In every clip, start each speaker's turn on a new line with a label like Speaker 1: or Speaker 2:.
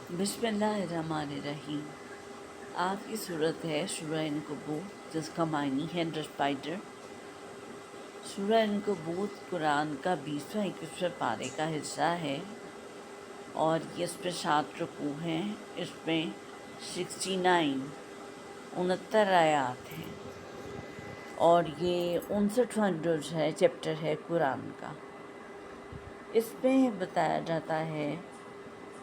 Speaker 1: بسم اللہ الرحمن الرحیم۔ آج کی صورت ہے سورہ عنکبوت، جس کا معنی ہے اسپائڈر۔ سورہ عنکبوت قرآن کا 20واں 21واں پارے کا حصہ ہے اور اس پہ 7 رکوع ہیں۔ اس میں 69 آیات ہیں اور یہ 59واں جز ہے، چیپٹر ہے قرآن کا۔ اس میں بتایا جاتا ہے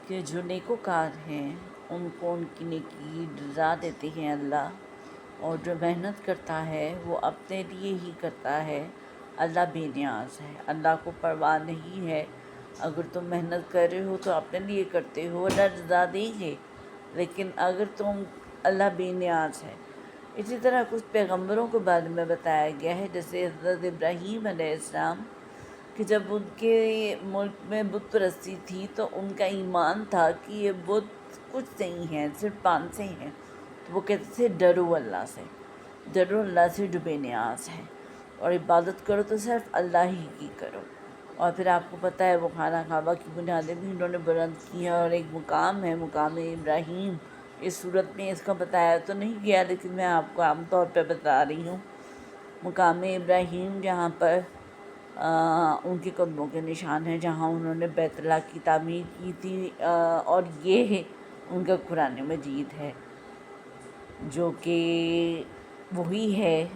Speaker 1: کہ جو نیکوکار ہیں ان کو ان کی نیکی جزا دیتے ہیں اللہ، اور جو محنت کرتا ہے وہ اپنے لیے ہی کرتا ہے۔ اللہ بے نیاز ہے، اللہ کو پرواہ نہیں ہے۔ اگر تم محنت کر رہے ہو تو اپنے لیے کرتے ہو، اللہ جزا دیں گے، لیکن اگر تم اللہ بے نیاز ہے۔ اسی طرح کچھ پیغمبروں کے بارے میں بتایا گیا ہے، جیسے حضرت ابراہیم علیہ السلام، کہ جب ان کے ملک میں بت پرستی تھی تو ان کا ایمان تھا کہ یہ بت کچھ نہیں ہیں، صرف پانسے ہیں، تو وہ کہتے تھے ڈرو اللہ سے، ڈرو اللہ سے جو بے نیاز ہے، اور عبادت کرو تو صرف اللہ ہی کی کرو۔ اور پھر آپ کو پتہ ہے وہ خانہ کعبہ کی بنیادیں بھی انہوں نے بلند کی ہیں، اور ایک مقام ہے مقام ابراہیم۔ اس صورت میں اس کا بتایا تو نہیں گیا، لیکن میں آپ کو عام طور پہ بتا رہی ہوں۔ مقام ابراہیم جہاں پر ان کے قدموں کے نشان ہیں، جہاں انہوں نے بیت اللہ کی تعمیر کی تھی، اور یہ ان کا قرآن مجید ہے، جو کہ وہی ہے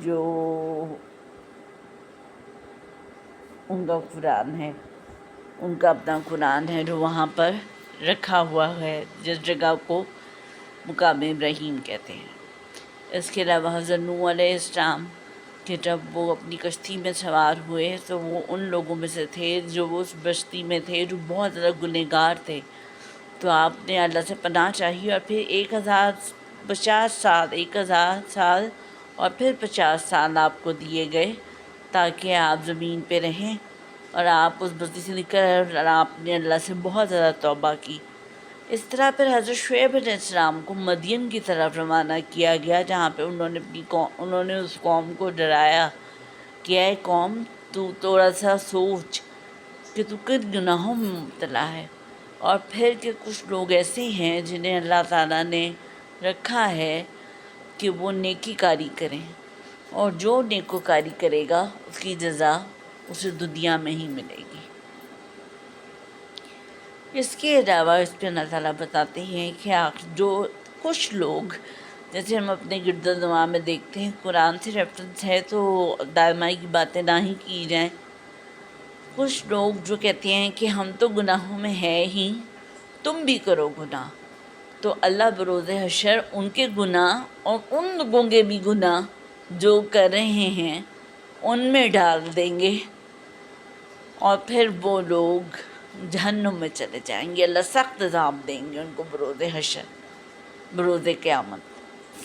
Speaker 1: جو ان کا قرآن ہے، ان کا اپنا قرآن ہے جو وہاں پر رکھا ہوا ہے، جس جگہ کو مقام ابراہیم کہتے ہیں۔ اس کے علاوہ حضرت نوح علیہ السلام کہ جب وہ اپنی کشتی میں سوار ہوئے تو وہ ان لوگوں میں سے تھے جو وہ اس بستی میں تھے جو بہت زیادہ گنہگار تھے، تو آپ نے اللہ سے پناہ چاہی، اور پھر 1000 سال اور پھر 50 سال آپ کو دیے گئے تاکہ آپ زمین پہ رہیں، اور آپ اس بستی سے نکل، اور آپ نے اللہ سے بہت زیادہ توبہ کی۔ اس طرح پھر حضرت شعیب علیہ السلام کو مدین کی طرف روانہ کیا گیا، جہاں پہ انہوں نے اس قوم کو ڈرایا کہ اے قوم، تو تھوڑا سا سوچ کہ تو کن گناہوں میں مبتلا ہے، اور پھر کہ کچھ لوگ ایسے ہیں جنہیں اللہ تعالیٰ نے رکھا ہے کہ وہ نیکی کاری کریں، اور جو نیکوکاری کرے گا اس کی جزا اسے دنیا میں ہی ملے گی۔ اس کے علاوہ اس پہ اللہ تعالیٰ بتاتے ہیں کہ جو کچھ لوگ، جیسے ہم اپنے گرد و نواح میں دیکھتے ہیں، قرآن سے ریفرنس ہے تو دائمائی کی باتیں نہ ہی کی جائیں۔ کچھ لوگ جو کہتے ہیں کہ ہم تو گناہوں میں ہیں ہی، تم بھی کرو گناہ، تو اللہ بروز حشر ان کے گناہ اور ان لوگوں کے بھی گناہ جو کر رہے ہیں ان میں ڈال دیں گے، اور پھر وہ لوگ جہنم میں چلے جائیں گے۔ اللہ سخت عذاب دیں گے ان کو بروز حشر، بروز قیامت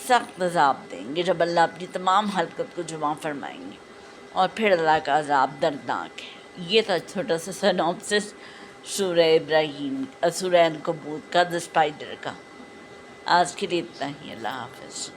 Speaker 1: سخت عذاب دیں گے، جب اللہ اپنی تمام حلقت کو جمع فرمائیں گے، اور پھر اللہ کا عذاب دردناک ہے۔ یہ تھا چھوٹا سا سنوپسس سورہ عنکبوت کا، دی اسپائڈر کا۔ آج کے لیے اتنا ہی، اللہ حافظ۔